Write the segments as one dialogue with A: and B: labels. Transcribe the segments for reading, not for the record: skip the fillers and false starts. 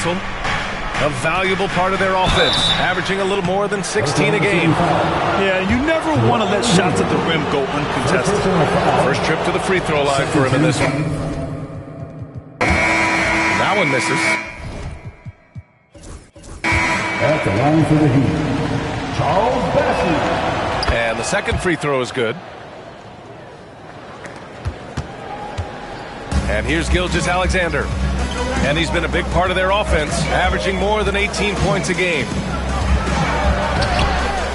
A: A valuable part of their offense, averaging a little more than 16 a game.
B: Yeah, you never want to let shots at the rim go uncontested.
A: First trip to the free throw line for him in this one. That one misses.
C: At the line for the Heat, Charles Bassey.
A: And the second free throw is good. And here's Gilgeous-Alexander. And he's been a big part of their offense, averaging more than 18 points a game.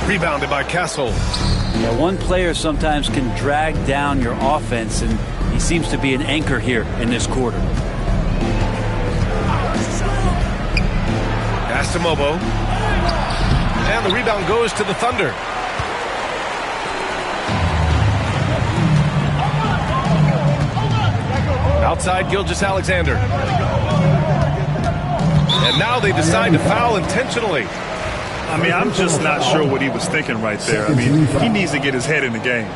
A: Rebounded by Castle.
D: Yeah, one player sometimes can drag down your offense, and he seems to be an anchor here in this quarter.
A: Astamobo. And the rebound goes to the Thunder. Outside Gilgeous-Alexander. And now they decide to foul intentionally.
B: I mean, I'm just not sure what he was thinking right there. I mean, he needs to get his head in the game.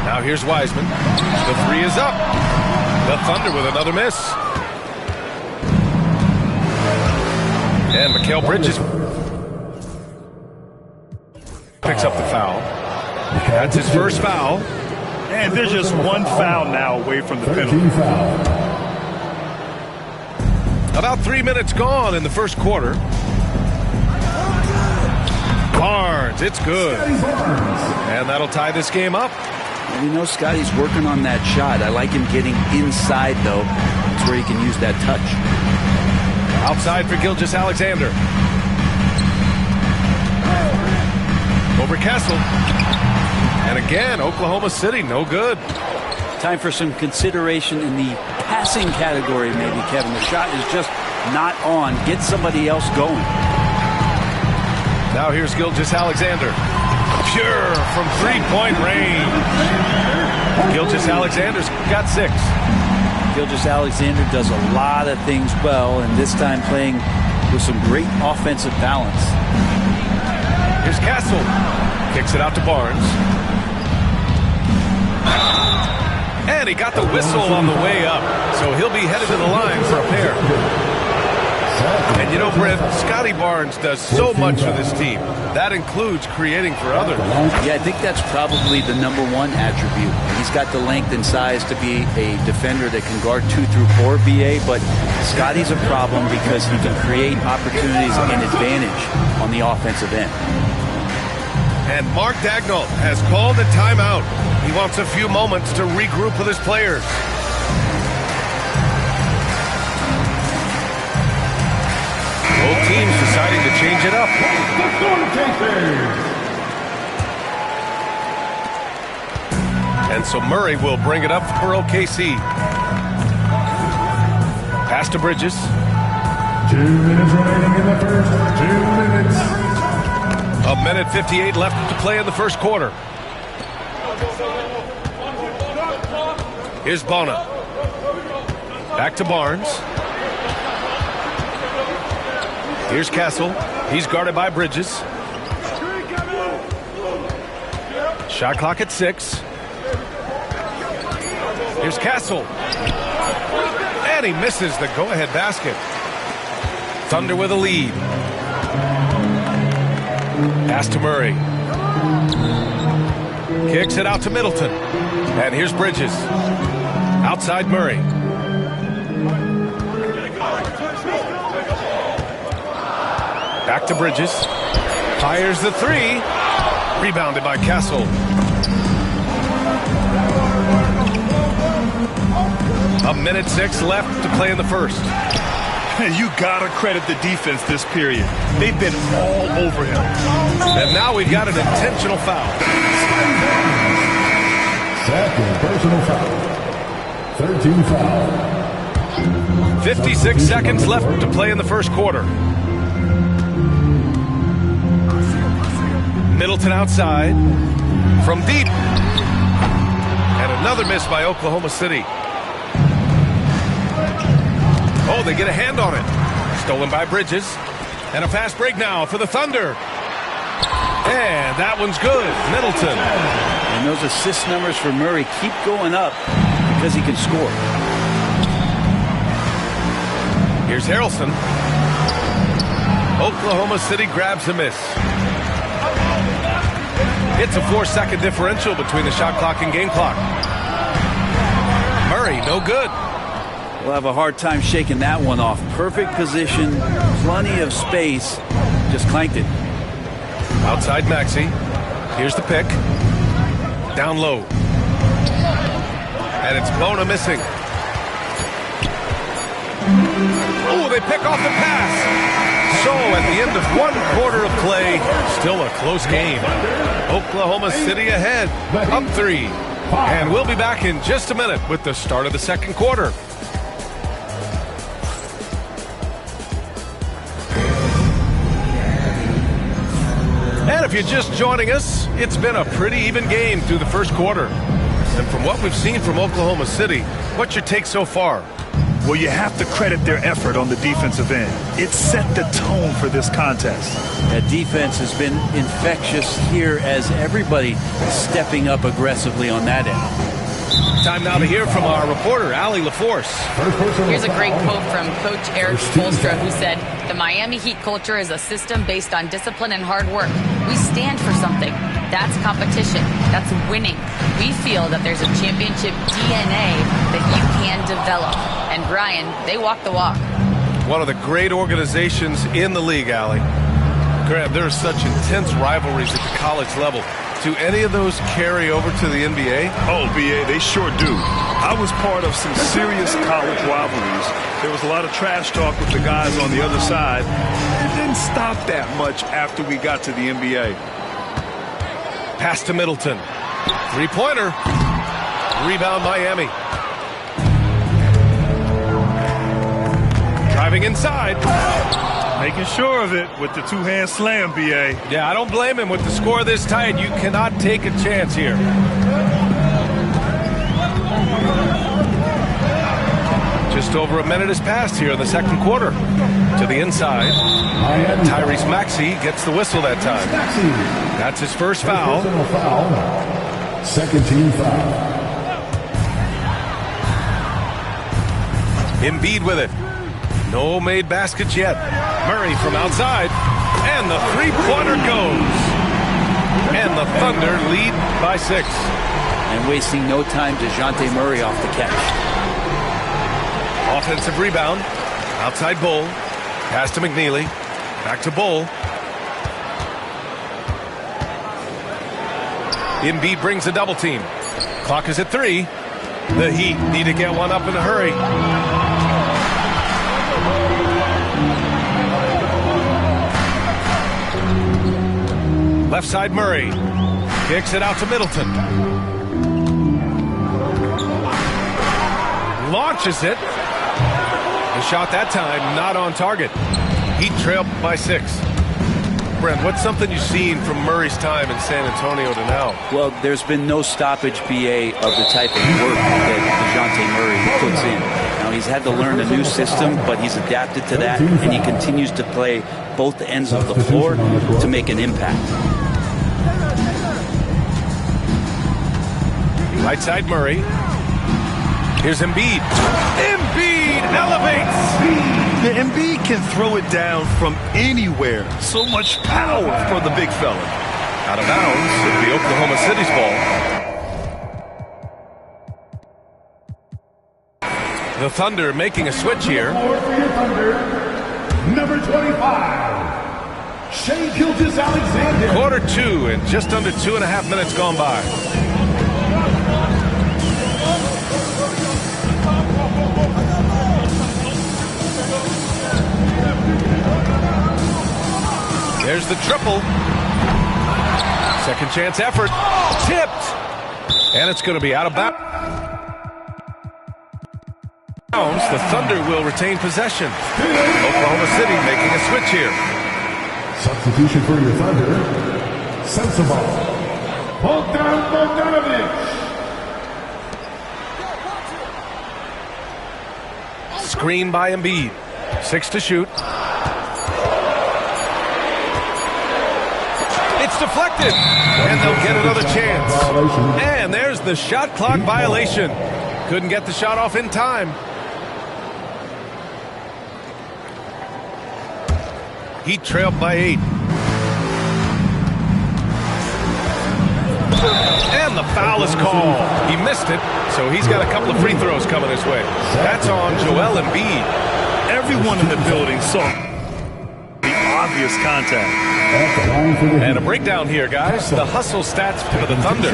A: Now here's Wiseman. The three is up. The Thunder with another miss. And Mikal Bridges picks up the foul. That's his first foul.
B: And they're just one foul now away from the penalty.
A: About 3 minutes gone in the first quarter. Barnes, it's good. And that'll tie this game up.
D: And you know, Scotty's working on that shot. I like him getting inside, though. That's where he can use that touch.
A: Outside for Gilgeous-Alexander. Over Castle. And again, Oklahoma City, no good.
D: Time for some consideration in the passing category, maybe, Kevin. The shot is just not on. Get somebody else going.
A: Now here's Gilgeous-Alexander. Pure from three-point range. Gilgeous-Alexander's got 6.
D: Gilgeous-Alexander does a lot of things well, and this time playing with some great offensive balance.
A: Here's Castle. Kicks it out to Barnes. And he got the whistle on the way up, so he'll be headed to the line for a pair. And you know, Brent, Scotty Barnes does so much for this team. That includes creating for others.
D: Yeah, I think that's probably the #1 attribute. He's got the length and size to be a defender that can guard 2 through 4, BA, but Scotty's a problem because he can create opportunities and advantage on the offensive end.
A: And Mark Daigneault has called a timeout. He wants a few moments to regroup with his players. Both teams deciding to change it up. And so Murray will bring it up for OKC. Pass to Bridges.
C: 2 minutes remaining in the first. 2 minutes.
A: A minute 58 left to play in the first quarter. Here's Bona. Back to Barnes. Here's Castle. He's guarded by Bridges. Shot clock at 6. Here's Castle. And he misses the go-ahead basket. Thunder with a lead. Pass to Murray. Kicks it out to Middleton. And here's Bridges. Outside Murray. Back to Bridges. Fires the 3. Rebounded by Castle. A minute 6 left to play in the first.
B: You gotta credit the defense this period. They've been all over him.
A: And now we've got an intentional foul.
C: Second personal foul. 13 foul.
A: 56 seconds left to play in the first quarter. Middleton outside. From deep. And another miss by Oklahoma City. Oh, they get a hand on it. Stolen by Bridges. And a fast break now for the Thunder. And that one's good. Middleton.
D: And those assist numbers for Murray keep going up. because he can score.
A: Here's Harrelson. Oklahoma City grabs a miss. It's a 4-second differential between the shot clock and game clock. Murray, no good.
D: We'll have a hard time shaking that one off. Perfect position, plenty of space, just clanked it.
A: Outside Maxey. Here's the pick. Down low. And it's Bona missing. Oh, they pick off the pass. So at the end of 1 quarter of play, still a close game. Oklahoma City ahead, up 3. And we'll be back in just a minute with the start of the second quarter. And if you're just joining us, it's been a pretty even game through the first quarter. And from what we've seen from Oklahoma City, what's your take so far?
B: Well, you have to credit their effort on the defensive end. It set the tone for this contest.
D: That defense has been infectious here as everybody is stepping up aggressively on that end.
A: Time now to hear from our reporter, Allie LaForce.
E: Here's a great quote from Coach Eric Spoelstra, who said, "The Miami Heat culture is a system based on discipline and hard work. We stand for something. That's competition. That's winning. We feel that there's a championship DNA that you can develop." And Brian, they walk the walk.
A: One of the great organizations in the league, Allie. Graham, there are such intense rivalries at the college level. Do any of those carry over to the NBA?
B: Oh, BA, they sure do. I was part of some serious college rivalries. There was a lot of trash talk with the guys on the other side. It didn't stop that much after we got to the NBA.
A: Pass to Middleton. Three-pointer. Rebound Miami. Driving inside.
B: Making sure of it with the two-hand slam, BA.
A: Yeah, I don't blame him. With the score this tight, you cannot take a chance here. Just over a minute has passed here in the second quarter. To the inside. Tyrese Maxey gets the whistle that time. That's his first foul.
C: Second team foul.
A: Embiid with it. No made baskets yet. Murray from outside. And the three-pointer goes. And the Thunder lead by 6.
D: And wasting no time, DeJounte Murray off the catch.
A: Offensive rebound. Outside Bull. Pass to McNeely. Back to Bull. Embiid brings a double team. Clock is at 3. The Heat need to get one up in a hurry. Left side Murray. Kicks it out to Middleton. Launches it. The shot that time not on target. Heat trailed by 6. Brent, what's something you've seen from Murray's time in San Antonio to now?
D: Well, there's been no stoppage, BA, of the type of work that DeJounte Murray puts in. Now, he's had to learn a new system, but he's adapted to that, and he continues to play both ends of the floor to make an impact.
A: Right side Murray. Here's Embiid. Embiid elevates.
B: The Embiid can throw it down from anywhere. So much power for the big fella.
A: Out of bounds. It'll be Oklahoma City's ball. The Thunder making a switch here.
C: Number 25, Shai Gilgeous-Alexander.
A: Quarter 2 and just under 2.5 minutes gone by. There's the triple. Second chance effort. Tipped. And it's going to be out of bounds. The Thunder will retain possession. Oklahoma City making a switch here.
C: Substitution for your Thunder. Sensabaugh. Bogdan Bogdanovic.
A: Screen by Embiid. 6 to shoot. It's deflected. And they'll get another chance. And there's the shot clock violation. Couldn't get the shot off in time. He trailed by 8. And the foul is called. He missed it, so he's got a couple of free throws coming his way. That's on Joel Embiid.
B: Everyone in the building saw the obvious contact.
A: And a breakdown here, guys. The hustle stats for the Thunder.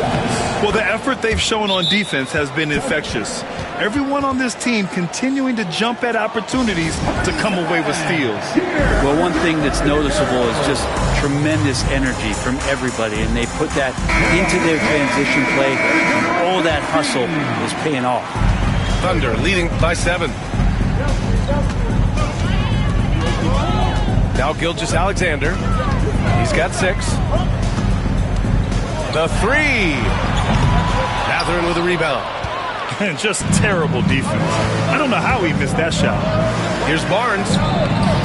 B: Well, the effort they've shown on defense has been infectious. Everyone on this team continuing to jump at opportunities to come away with steals.
D: Well, one thing that's noticeable is just tremendous energy from everybody, and they put that into their transition play, and all that hustle is paying off.
A: Thunder leading by 7. Now Gilgeous-Alexander. He's got 6. The 3. Mathurin with a rebound.
B: And just terrible defense. I don't know how he missed that shot.
A: Here's Barnes.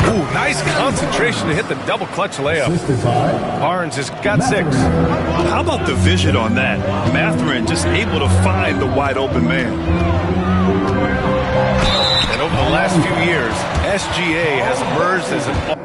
A: Ooh, nice concentration to hit the double clutch layup. Barnes has got 6.
B: How about the vision on that? Mathurin just able to find the wide open man.
A: And over the last few years, SGA has emerged as an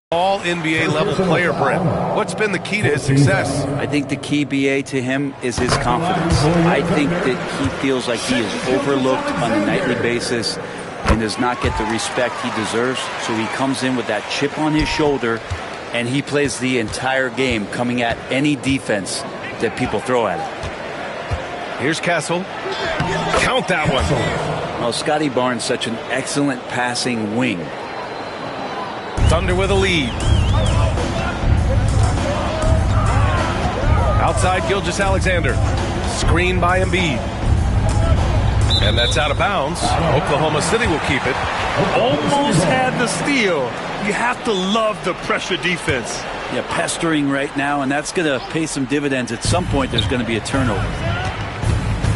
A: all-NBA level player, Brent. What's been the key to his success?
D: I think the key, BA, to him is his confidence. I think that he feels like he is overlooked on a nightly basis and does not get the respect he deserves. So he comes in with that chip on his shoulder, and he plays the entire game coming at any defense that people throw at him.
A: Here's Castle. Count that one.
D: Well, Scotty Barnes, such an excellent passing wing.
A: Thunder with a lead. Outside Gilgeous-Alexander. Screen by Embiid. And that's out of bounds. Oklahoma City will keep it.
B: Almost had the steal. You have to love the pressure defense.
D: Yeah, pestering right now, and that's going to pay some dividends. At some point, there's going to be a turnover.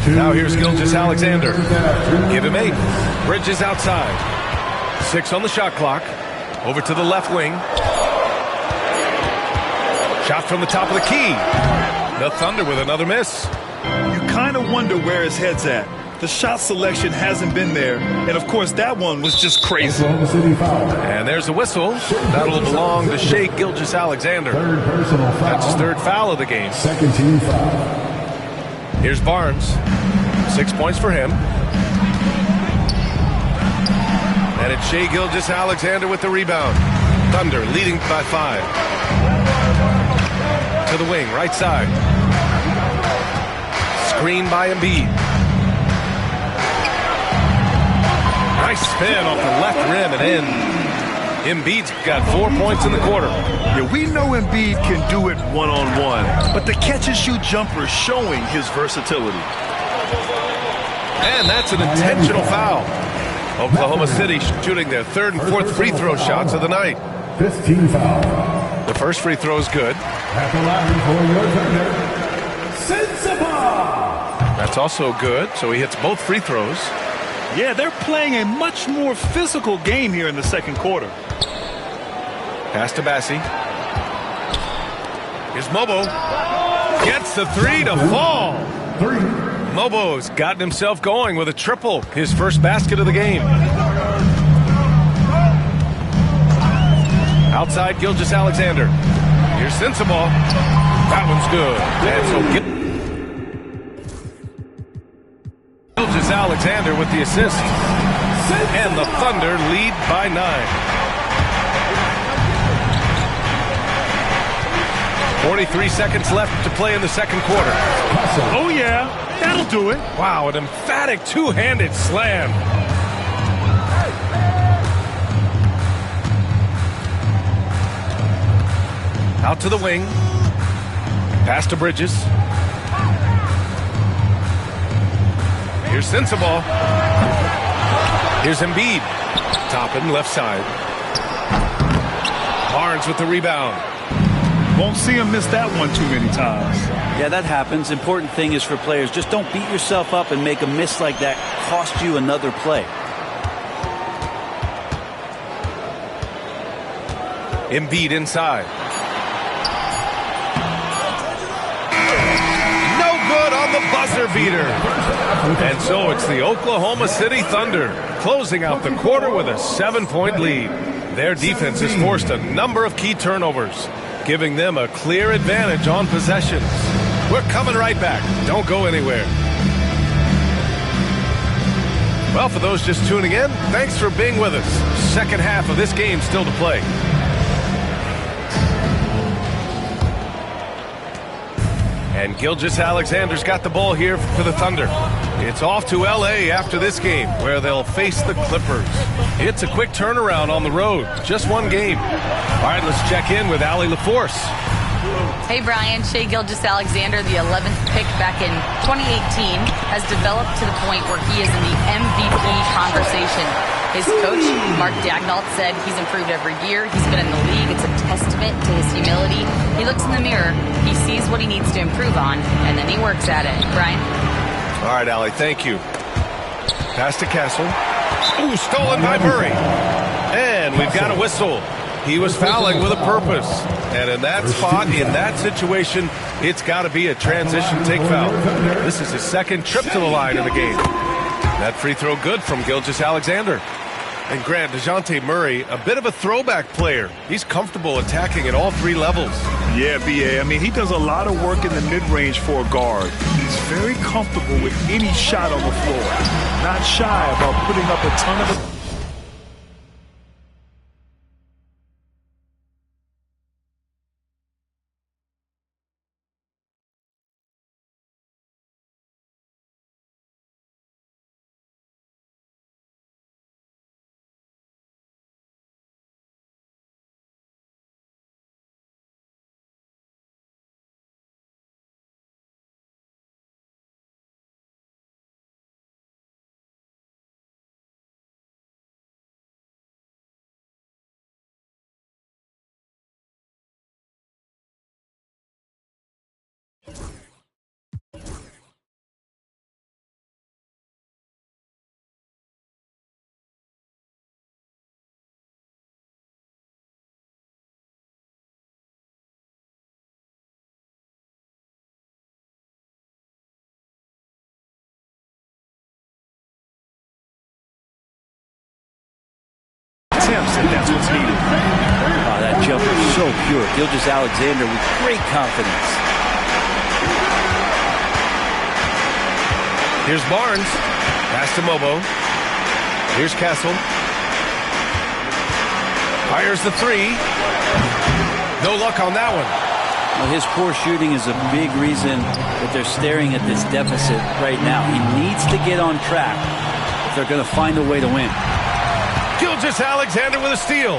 A: Now here's Gilgeous-Alexander. Give him 8. Bridges outside. 6 on the shot clock. Over to the left wing. Shot from the top of the key. The Thunder with another miss.
B: You kind of wonder where his head's at. The shot selection hasn't been there. And, of course, that one was just crazy.
A: And there's a whistle. That'll belong to Shai Gilgeous-Alexander. That's his 3rd foul of the game.
C: Second team foul.
A: Here's Barnes. 6 points for him. And it's Shai Gilgeous-Alexander with the rebound. Thunder leading by 5. To the wing, right side. Screen by Embiid. Nice spin off the left rim and in. Embiid's got 4 points in the quarter.
B: Yeah, we know Embiid can do it one-on-one, but the catch-and-shoot jumper is showing his versatility.
A: And that's an intentional foul. Oklahoma City shooting their 3rd and 4th free throw shots of the night.
C: 15 foul.
A: The first free throw is good.
C: At the line for your Thunder, Sensabaugh.
A: That's also good, so he hits both free throws.
B: Yeah, they're playing a much more physical game here in the second quarter.
A: Pass to Bassi. Here's Mobo. Gets the 3 to fall.
C: 3.
A: Mobo's gotten himself going with a triple, his first basket of the game. Outside Gilgeous-Alexander. Here's Sensabaugh. That one's good. And so Gilgeous-Alexander with the assist. And the Thunder lead by 9. 43 seconds left to play in the second quarter.
B: Oh, yeah. That'll do it.
A: Wow, an emphatic two-handed slam. Out to the wing. Pass to Bridges. Here's Sensabaugh. Here's Embiid. Toppin, left side. Barnes with the rebound.
B: Won't see him miss that one too many times.
D: Yeah, that happens. Important thing is for players, just don't beat yourself up and make a miss like that cost you another play.
A: Embiid inside. No good on the buzzer beater. And so it's the Oklahoma City Thunder closing out the quarter with a 7-point lead. Their defense has forced a number of key turnovers, giving them a clear advantage on possessions. We're coming right back. Don't go anywhere. Well, for those just tuning in, thanks for being with us. Second half of this game still to play. And Gilgeous-Alexander's got the ball here for the Thunder. It's off to L.A. after this game, where they'll face the Clippers. It's a quick turnaround on the road. Just one game. All right, let's check in with Allie LaForce.
E: Hey, Brian. Shai Gilgeous-Alexander, the 11th pick back in 2018, has developed to the point where he is in the MVP conversation. His coach, Mark Daigneault, said he's improved every year. He's been in the league. It's a testament to his humility. He looks in the mirror, he sees what he needs to improve on, and then he works at it. Brian?
A: All right, Allie, thank you. Pass to Castle. Ooh, stolen by Murray. And we've got a whistle. He was fouling with a purpose. And in that spot, in that situation, it's got to be a transition take foul. This is his second trip to the line in the game. That free throw good from Gilgeous-Alexander. And Grant, DeJounte Murray, a bit of a throwback player. He's comfortable attacking at all three levels.
B: Yeah, B.A. I mean, he does a lot of work in the mid-range for a guard. He's very comfortable with any shot on the floor. Not shy about putting up a ton of it.
D: And that's what's needed. Oh, that jumper is so pure. Gilgeous-Alexander with great confidence.
A: Here's Barnes. Pass to Mobo. Here's Castle. Fires the three. No luck on that one.
D: Well, his poor shooting is a big reason that they're staring at this deficit right now. He needs to get on track if they're going to find a way to win.
A: Gilgeous-Alexander with a steal.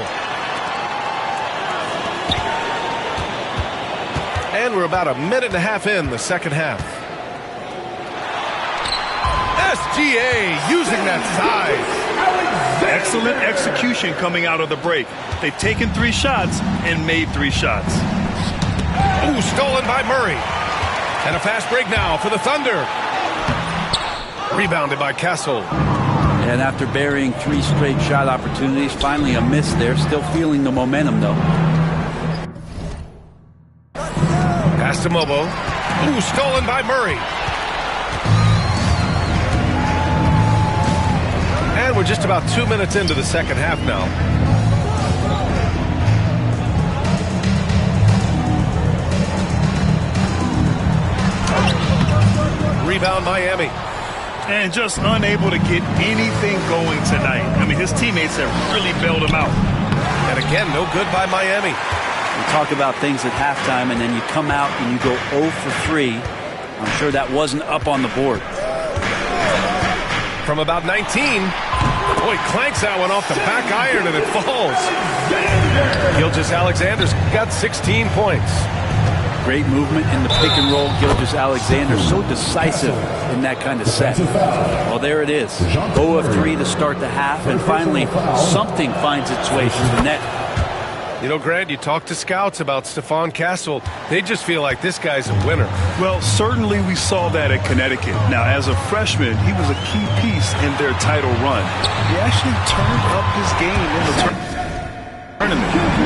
A: And we're about a minute and a half in the second half. SGA using that size.
B: Excellent execution coming out of the break. They've taken 3 shots and made 3 shots.
A: Ooh, stolen by Murray. And a fast break now for the Thunder. Rebounded by Castle.
D: And after burying 3 straight shot opportunities, finally a miss there. Still feeling the momentum, though.
A: Pass to Mobo. Ooh, stolen by Murray. And we're just about 2 minutes into the second half now. Rebound Miami.
B: And just unable to get anything going tonight. I mean, his teammates have really bailed him out.
A: And again, no good by Miami.
D: We talk about things at halftime, and then you come out and you go 0 for 3. I'm sure that wasn't up on the board.
A: From about 19. Boy, clanks that one off the back iron, and it falls. Gilgeous-Alexander's got 16 points.
D: Great movement in the pick and roll. Gilgeous-Alexander so decisive in that kind of set. Well, there it is. 0 of 3 to start the half, and finally something finds its way to the net.
A: You know, Grant, you talk to scouts about Stephon Castle. They just feel like this guy's a winner.
B: Well, certainly we saw that at Connecticut. Now, as a freshman, he was a key piece in their title run. He actually turned up his game in the tournament.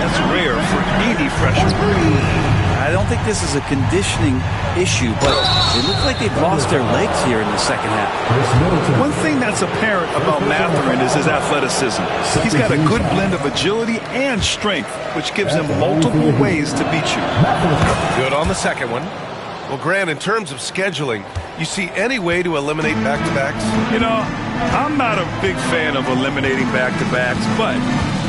B: That's That's rare for any freshman.
D: I don't think this is a conditioning issue, but it looks like they've lost their legs here in the second half.
B: One thing that's apparent about Mathurin is his athleticism. He's got a good blend of agility and strength, which gives him multiple ways to beat you.
A: Good on the second one. Well, Grant, in terms of scheduling, you see any way to eliminate back-to-backs?
B: You know, I'm not a big fan of eliminating back-to-backs, but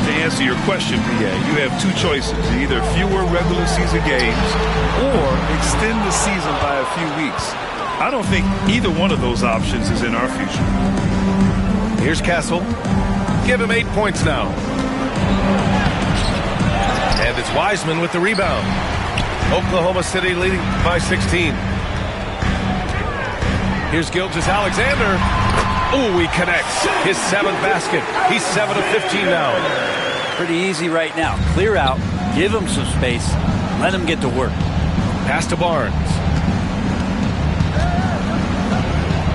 B: to answer your question, BA, you have two choices. Either fewer regular season games or extend the season by a few weeks. I don't think either one of those options is in our future.
A: Here's Castle. Give him 8 points now. And it's Wiseman with the rebound. Oklahoma City leading by 16. Here's Gilgeous-Alexander. Oh, he connects. His 7th basket. He's 7 of 15 now.
D: Pretty easy right now. Clear out, give him some space, let him get to work.
A: Pass to Barnes.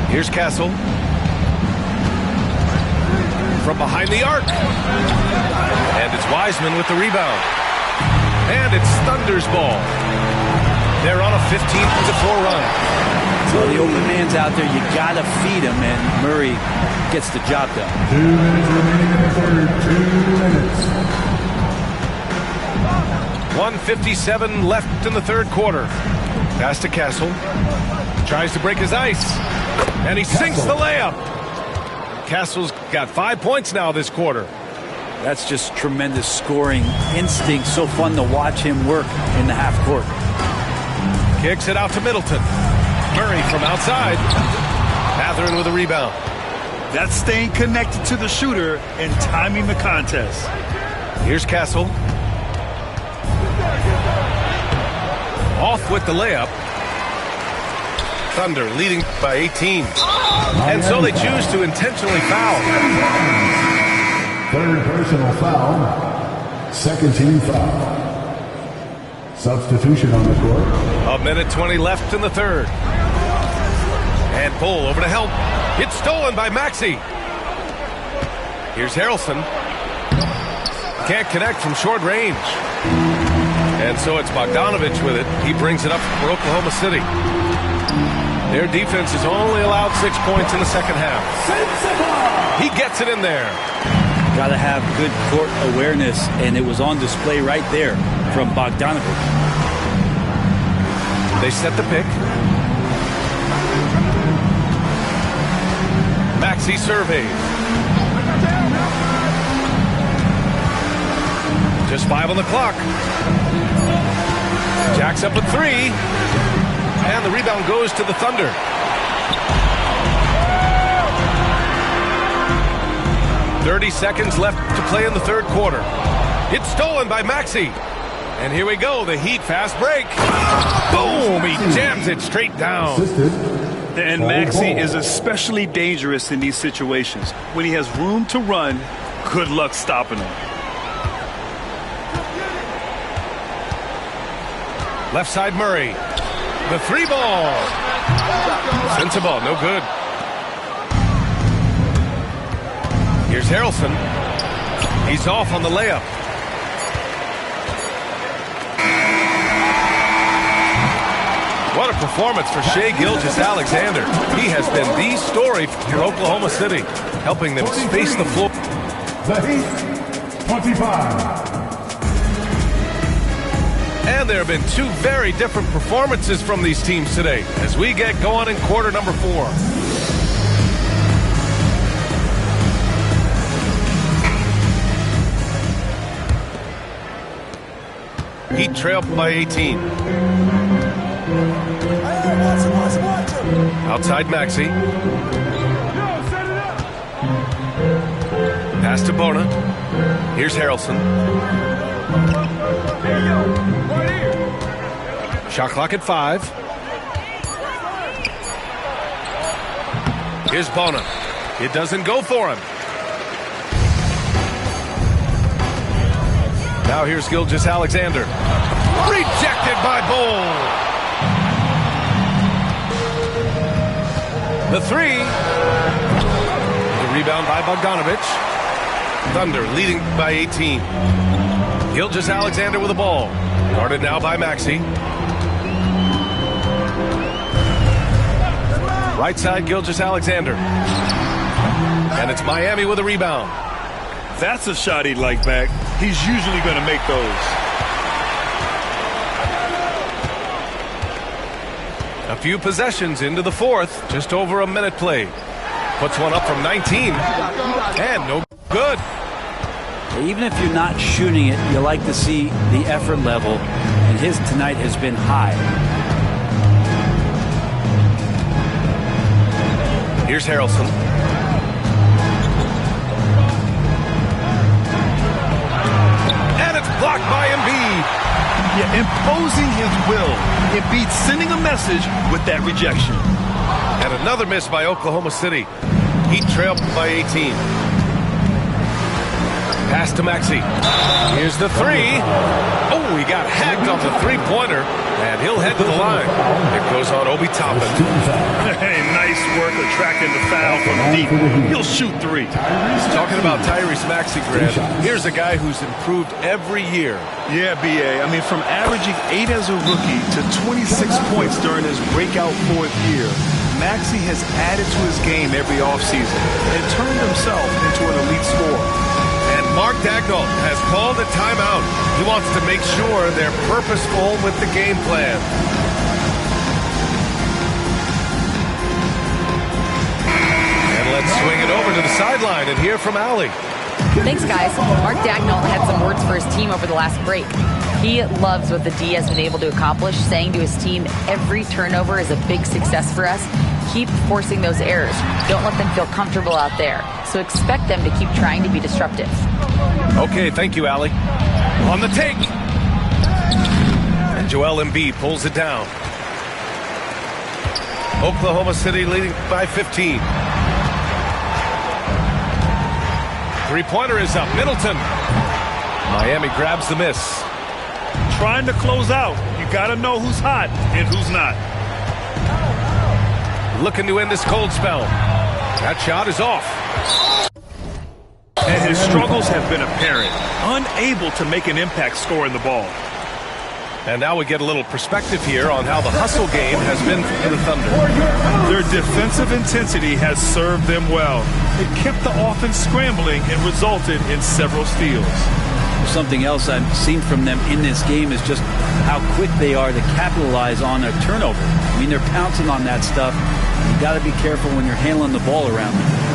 A: Here's Castle. From behind the arc. And it's Wiseman with the rebound. And it's Thunder's ball. They're on a 15-4 run.
D: Well, the open man's out there. You got to feed him, and Murray gets the job done.
C: 2 minutes remaining in the third. 2 minutes.
A: 1:57 left in the third quarter. Pass to Castle. Tries to break his ice. And he sinks the layup. Castle's got 5 points now this quarter.
D: That's just tremendous scoring instinct. So fun to watch him work in the half court.
A: Kicks it out to Middleton. Murray from outside. Mathurin with a rebound.
B: That's staying connected to the shooter and timing the contest.
A: Here's Castle. Off with the layup. Thunder leading by 18. And so they choose to intentionally foul.
C: Third personal foul. Second team foul. Substitution on the court.
A: 1:20 left in the third. And Bull over to help. It's stolen by Maxey. Here's Harrelson. Can't connect from short range. And so it's Bogdanovich with it. He brings it up for Oklahoma City. Their defense has only allowed 6 points in the second half. He gets it in there.
D: Got to have good court awareness, and it was on display right there from Bogdanovich.
A: They set the pick. Maxey surveys. Just 5 on the clock. Jacks up at 3. And the rebound goes to the Thunder. "30 seconds left to play in the third quarter. It's stolen by Maxey. And here we go, the Heat fast break. Boom! He jams it straight down.
B: And Maxey is especially dangerous in these situations. When he has room to run, good luck stopping him.
A: Left side Murray. The 3 ball. Sensabaugh, no good. Here's Harrelson. He's off on the layup. What a performance for Shai Gilgeous-Alexander. He has been the story for Oklahoma City, helping them space the floor.
C: The Heat, 25.
A: And there have been 2 very different performances from these teams today as we get going in quarter number 4. Heat trail by 18. Outside Maxey. Pass to Bona. Here's Harrelson. Shot clock at 5. Here's Bona. It doesn't go for him. Now here's Gilgeous-Alexander. Rejected by Bull. The 3. The rebound by Bogdanovich. Thunder leading by 18. Gilgeous-Alexander with the ball. Guarded now by Maxey. Right side, Gilgeous-Alexander. And it's Miami with a rebound.
B: That's a shot he'd like back. He's usually going to make those.
A: A few possessions into the fourth. Just over a minute played. Puts one up from 19. And no good.
D: Even if you're not shooting it, you like to see the effort level. And his tonight has been high.
A: Here's Harrelson. And it's blocked by Embiid.
B: Yeah, imposing his will. Embiid sending a message with that rejection.
A: And another miss by Oklahoma City. Heat trailed by 18. Pass to Maxey. Here's the three. Oh, he got hacked on the three-pointer, and he'll head to the line. It goes on Obi Toppin.
B: Hey, nice work attracting the foul from deep. He'll shoot three.
A: Talking about Tyrese Maxey, Grant, here's a guy who's improved every year.
B: Yeah, B.A. I mean, from averaging 8 as a rookie to 26 points during his breakout fourth year, Maxey has added to his game every offseason and turned himself into an elite scorer.
A: Mark Daigneault has called a timeout. He wants to make sure they're purposeful with the game plan. And let's swing it over to the sideline and hear from Allie.
E: Thanks, guys. Mark Daigneault had some words for his team over the last break. He loves what the D has been able to accomplish, saying to his team, every turnover is a big success for us. Keep forcing those errors. Don't let them feel comfortable out there. So expect them to keep trying to be disruptive.
A: Okay, thank you, Allie. On the take. And Joel Embiid pulls it down. Oklahoma City leading by 15. Three-pointer is up. Middleton. Miami grabs the miss.
B: Trying to close out. You got to know who's hot and who's not.
A: Looking to end this cold spell. That shot is off.
B: And his struggles have been apparent. Unable to make an impact scoring the ball.
A: And now we get a little perspective here on how the hustle game has been for the Thunder.
B: Their defensive intensity has served them well. It kept the offense scrambling and resulted in several steals.
D: Something else I've seen from them in this game is just how quick they are to capitalize on a turnover. I mean, they're pouncing on that stuff. You got to be careful when you're handling the ball around them.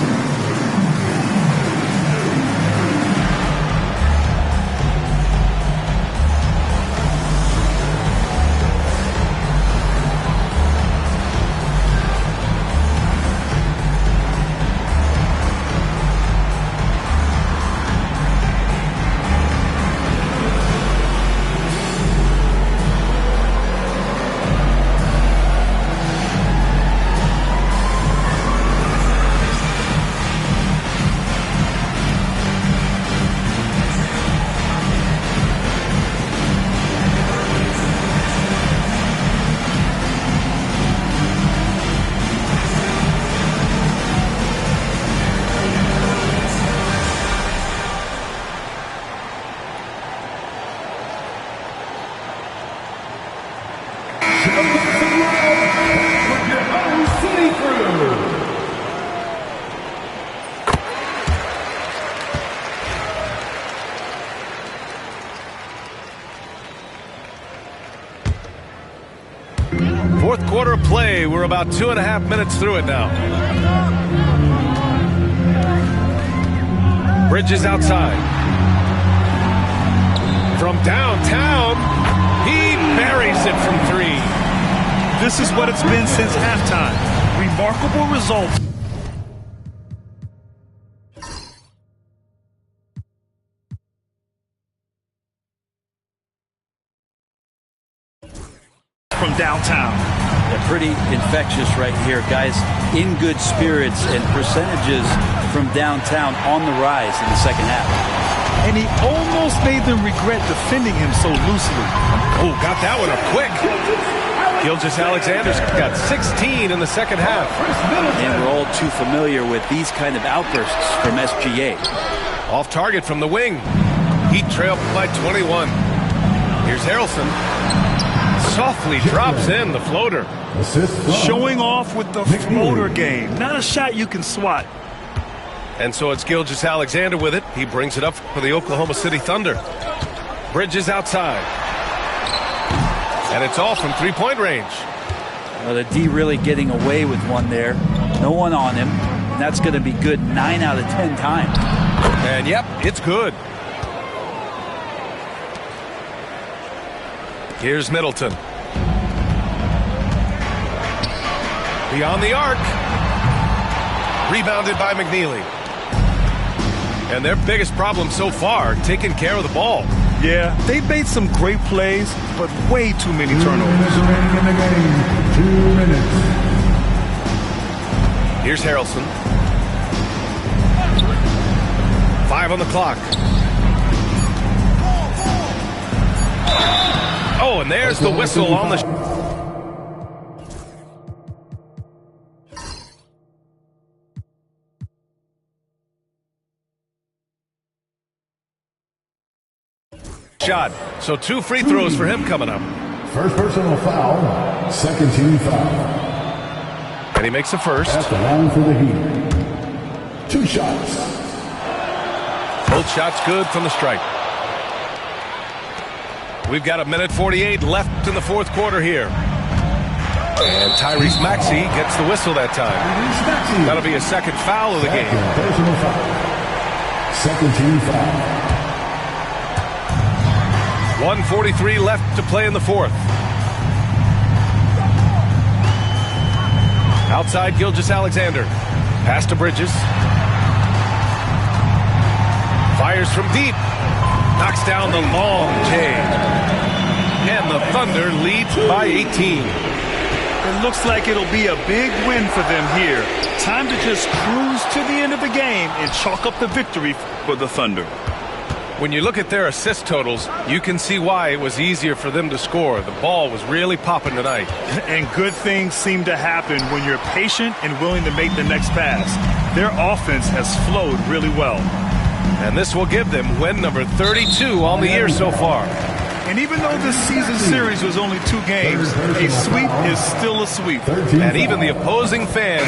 A: Fourth quarter of play. We're about 2.5 minutes through it now. Bridges outside. From downtown, he buries it from three.
B: This is what it's been since halftime. Remarkable results. From downtown.
D: They're pretty infectious right here, guys. In good spirits and percentages from downtown on the rise in the second half.
B: And he almost made them regret defending him so loosely.
A: Oh, got that one up quick. Gilgeous-Alexander's got 16 in the second half.
D: And we're all too familiar with these kind of outbursts from SGA.
A: Off target from the wing. Heat trail by 21. Here's Harrelson. Softly drops in the floater.
B: Showing off with the floater game. Not a shot you can swat.
A: And so it's Gilgeous-Alexander with it. He brings it up for the Oklahoma City Thunder. Bridges outside. And it's off from three-point range.
D: Well, the D really getting away with one there. No one on him. And that's going to be good 9 out of 10 times.
A: And yep, it's good. Here's Middleton. Beyond the arc. Rebounded by McNeely. And their biggest problem so far, taking care of the ball.
B: Yeah, they made some great plays, but way too many
C: 2
B: turnovers.
C: minutes remaining in the game. 2 minutes.
A: Here's Harrelson. 5 on the clock. Oh, and there's the whistle on the... shot. So 2 free throws for him coming up.
C: First personal foul. Second team foul.
A: And he makes the first.
C: At the line for the Heat. 2 shots.
A: Both shots good from the stripe. We've got 1:48 left in the fourth quarter here. And Tyrese Maxey gets the whistle that time. That'll be a second foul of the game.
C: Personal foul. Second team foul.
A: 1:43 left to play in the fourth. Outside Gilgeous-Alexander. Pass to Bridges. Fires from deep. Knocks down the long J. And the Thunder leads by 18.
B: It looks like it'll be a big win for them here. Time to just cruise to the end of the game and chalk up the victory for the Thunder.
A: When you look at their assist totals, you can see why it was easier for them to score. The ball was really popping tonight.
B: And good things seem to happen when you're patient and willing to make the next pass. Their offense has flowed really well.
A: And this will give them win number 32 on the year so far.
B: And even though this season series was only 2 games, a sweep is still a sweep.
A: And even the opposing fans